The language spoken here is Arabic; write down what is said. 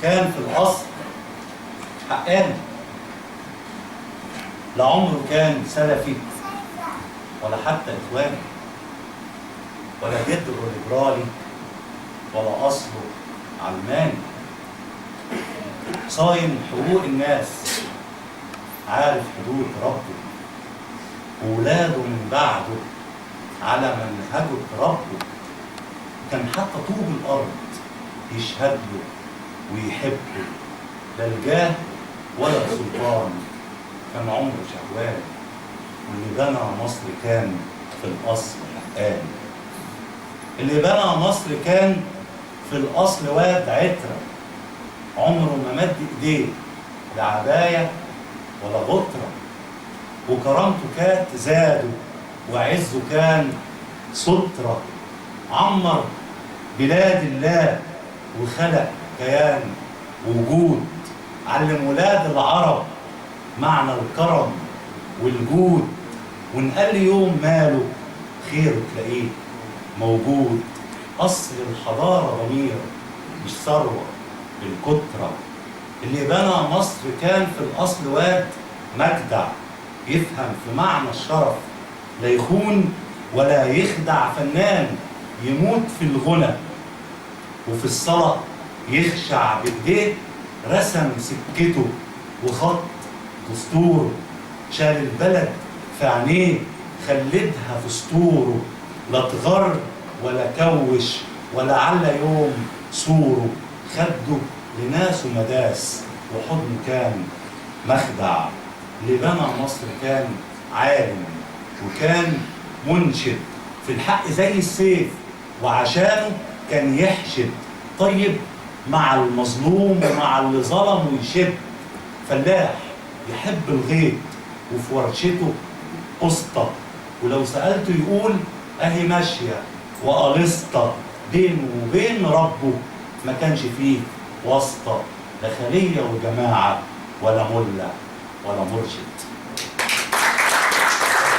كان في الأصل حقاني، لا عمره كان سلفي ولا حتى إخواني ولا جدره ليبرالي ولا أصله علماني. صاين حقوق الناس، عارف حدود ربه، وولاده من بعده على منهجه اتربوا. كان حتى طوب الأرض يشهد له ويحبه، لا الجاه ولا السلطان، كان عمره شهوان. واللي بنى مصر كان في الأصل حقاني. اللي بنى مصر كان في الأصل واد عترة، عمره ما مد إيديه لعباية ولا غطرة، وكرامته كانت زاده وعزه كان سترة. عمر بلاد الله وخلق كيان وجود، علم ولاد العرب معنى الكرم والجود، ونقال يوم ماله خير تلاقيه موجود. أصل الحضارة ضمير مش ثروة بالكترة. اللي بنى مصر كان في الأصل واد مجدع، يفهم في معنى الشرف، لا يخون ولا يخدع. فنان يموت في الغنى وفي الصلاة يخشع بإيديه، رسم سكته وخط دستوره، شال البلد في عينيه خلدها في سطوره. لا تغر ولا كوش ولا على يوم سوره، خده لناسه مداس وحضنه كان مخدع. اللي بنى مصر كان عالم وكان منشد في الحق زي السيف، وعشانه كان يحشد طيب مع المظلوم ومع اللي ظلم ويشد. فلاح يحب الغيط وفي ورشته قسطة، ولو سألته يقول أهي ماشية وقلسطة. بينه وبين ربه ما كانش فيه واسطة، لا خلية وجماعة ولا ملة ولا مرشد.